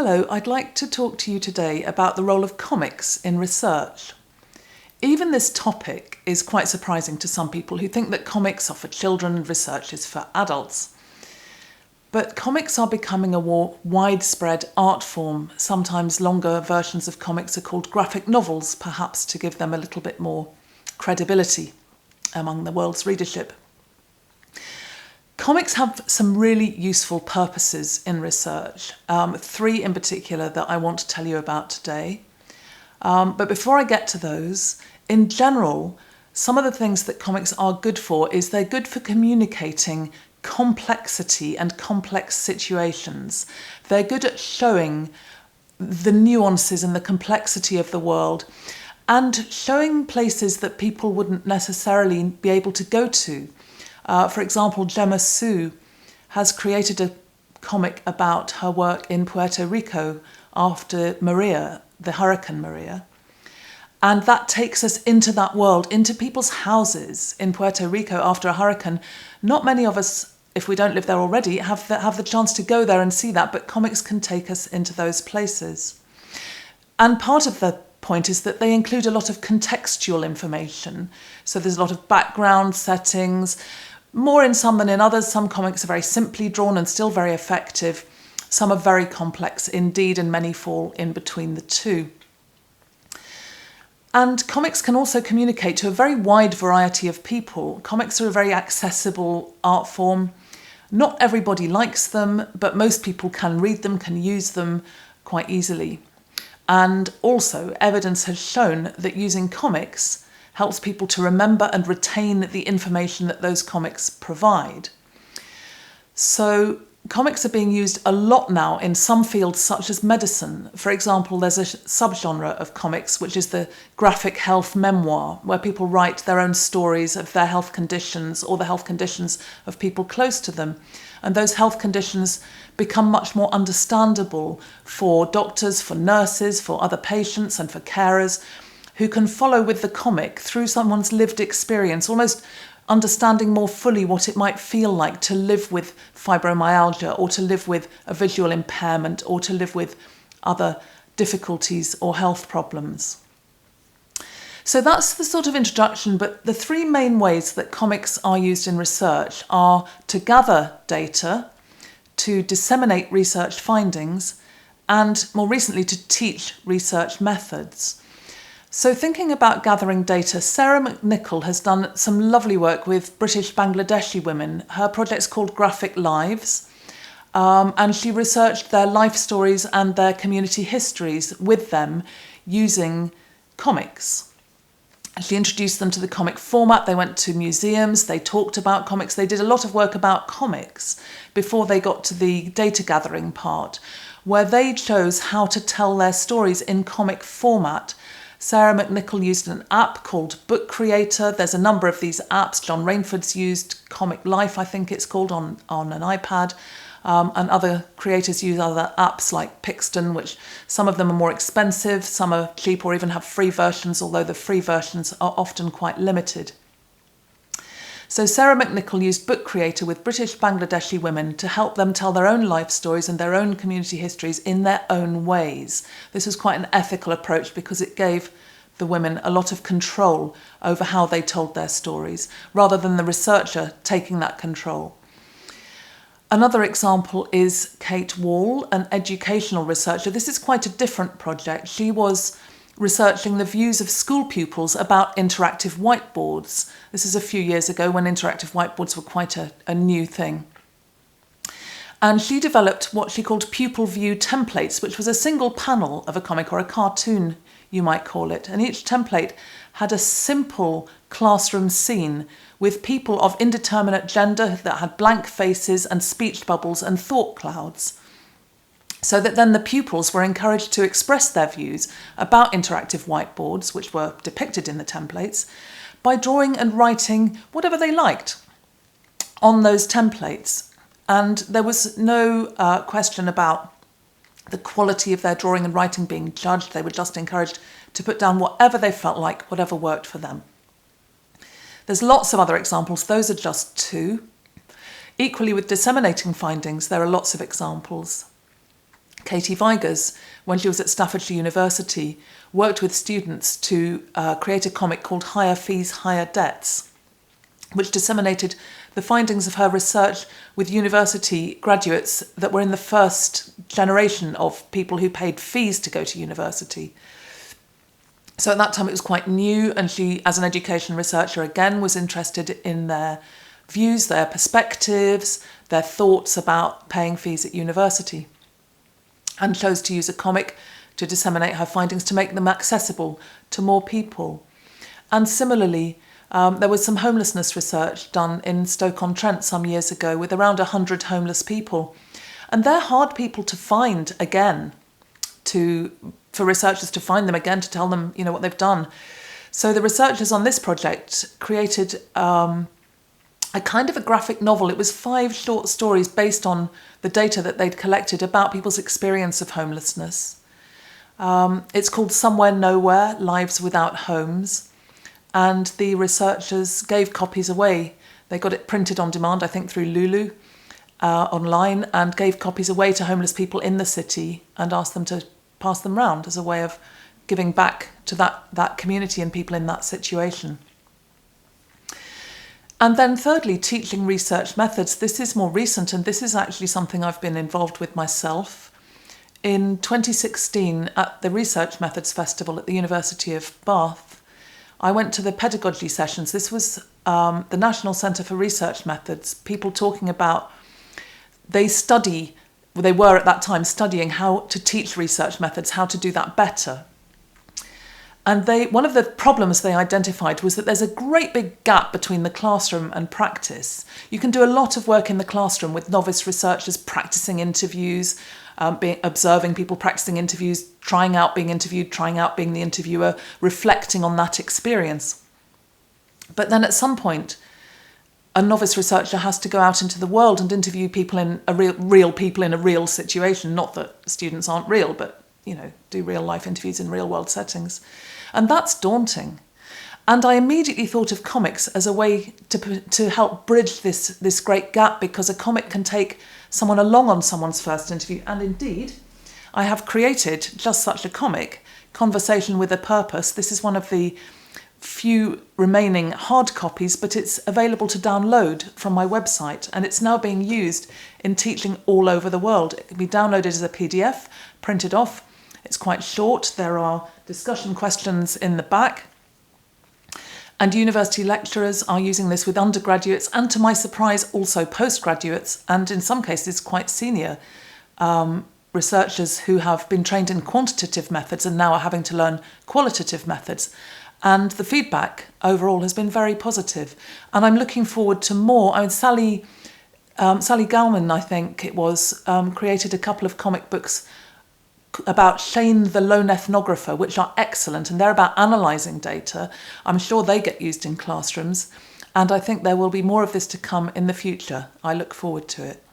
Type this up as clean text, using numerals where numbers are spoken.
Hello, I'd like to talk to you today about the role of comics in research. Even this topic is quite surprising to some people who think that comics are for children and research is for adults. But comics are becoming a more widespread art form. Sometimes longer versions of comics are called graphic novels, perhaps to give them a little bit more credibility among the world's readership. Comics have some really useful purposes in research, three in particular that I want to tell you about today. But before I get to those, in general, some of the things that comics are good for is they're good for communicating complexity and complex situations. They're good at showing the nuances and the complexity of the world and showing places that people wouldn't necessarily be able to go to. For example, Gemma Sue has created a comic about her work in Puerto Rico after Maria, the Hurricane Maria. And that takes us into that world, into people's houses in Puerto Rico after a hurricane. Not many of us, if we don't live there already, have the chance to go there and see that, but comics can take us into those places. And part of the point is that they include a lot of contextual information. So there's a lot of background settings, more in some than in others. Some comics are very simply drawn and still very effective. Some are very complex indeed, and many fall in between the two. And comics can also communicate to a very wide variety of people. Comics are a very accessible art form. Not everybody likes them, but most people can read them, can use them quite easily. And also, evidence has shown that using comics helps people to remember and retain the information that those comics provide. So comics are being used a lot now in some fields such as medicine. For example, there's a subgenre of comics which is the graphic health memoir, where people write their own stories of their health conditions or the health conditions of people close to them. And those health conditions become much more understandable for doctors, for nurses, for other patients and for carers, who can follow with the comic through someone's lived experience, almost understanding more fully what it might feel like to live with fibromyalgia or to live with a visual impairment or to live with other difficulties or health problems. So that's the sort of introduction, but the three main ways that comics are used in research are to gather data, to disseminate research findings, and more recently to teach research methods. So thinking about gathering data, Sarah McNichol has done some lovely work with British Bangladeshi women. Her project's called Graphic Lives, and she researched their life stories and their community histories with them using comics. She introduced them to the comic format. They went to museums, they talked about comics, they did a lot of work about comics before they got to the data gathering part, where they chose how to tell their stories in comic format. Sarah McNichol used an app called Book Creator. There's a number of these apps. John Rainford's used Comic Life, I think it's called, on an iPad. And other creators use other apps like Pixton, which some of them are more expensive, some are cheap or even have free versions, although the free versions are often quite limited. So Sarah McNichol used Book Creator with British Bangladeshi women to help them tell their own life stories and their own community histories in their own ways. This was quite an ethical approach because it gave the women a lot of control over how they told their stories, rather than the researcher taking that control. Another example is Kate Wall, an educational researcher. This is quite a different project. She was researching the views of school pupils about interactive whiteboards. This is a few years ago when interactive whiteboards were quite a new thing. And she developed what she called pupil view templates, which was a single panel of a comic or a cartoon, you might call it. And each template had a simple classroom scene with people of indeterminate gender that had blank faces and speech bubbles and thought clouds, so that then the pupils were encouraged to express their views about interactive whiteboards, which were depicted in the templates, by drawing and writing whatever they liked on those templates. And there was no question about the quality of their drawing and writing being judged. They were just encouraged to put down whatever they felt like, whatever worked for them. There's lots of other examples. Those are just two. Equally with disseminating findings, there are lots of examples. Katie Vigers, when she was at Staffordshire University, worked with students to create a comic called Higher Fees, Higher Debts, which disseminated the findings of her research with university graduates that were in the first generation of people who paid fees to go to university. So at that time it was quite new, and she, as an education researcher, again was interested in their views, their perspectives, their thoughts about paying fees at university, and chose to use a comic to disseminate her findings, to make them accessible to more people. And similarly, there was some homelessness research done in Stoke-on-Trent some years ago with around 100 homeless people. And they're hard people to find again, for researchers to find them again, to tell them, what they've done. So the researchers on this project created a kind of a graphic novel. It was 5 short stories based on the data that they'd collected about people's experience of homelessness. It's called Somewhere Nowhere, Lives Without Homes. And the researchers gave copies away. They got it printed on demand, I think through Lulu, online, and gave copies away to homeless people in the city and asked them to pass them round as a way of giving back to that community and people in that situation. And then thirdly, teaching research methods. This is more recent, and this is actually something I've been involved with myself. In 2016, at the Research Methods Festival at the University of Bath, I went to the pedagogy sessions. This was the National Centre for Research Methods, people talking about, they were at that time studying how to teach research methods, how to do that better. And one of the problems they identified was that there's a great big gap between the classroom and practice. You can do a lot of work in the classroom with novice researchers practicing interviews, observing people practicing interviews, trying out being interviewed, trying out being the interviewer, reflecting on that experience. But then at some point, a novice researcher has to go out into the world and interview people in real people in a real situation. Not that students aren't real, but do real life interviews in real world settings. And that's daunting. And I immediately thought of comics as a way to help bridge this great gap, because a comic can take someone along on someone's first interview. And indeed, I have created just such a comic, Conversation with a Purpose. This is one of the few remaining hard copies, but it's available to download from my website, and it's now being used in teaching all over the world. It can be downloaded as a PDF, printed off. It's quite short. There are discussion questions in the back. And university lecturers are using this with undergraduates and, to my surprise, also postgraduates, and in some cases quite senior researchers who have been trained in quantitative methods and now are having to learn qualitative methods. And the feedback overall has been very positive. And I'm looking forward to more. Sally Gallman, I think it was, created a couple of comic books about Shane the Lone Ethnographer, which are excellent, and they're about analysing data. I'm sure they get used in classrooms, and I think there will be more of this to come in the future. I look forward to it.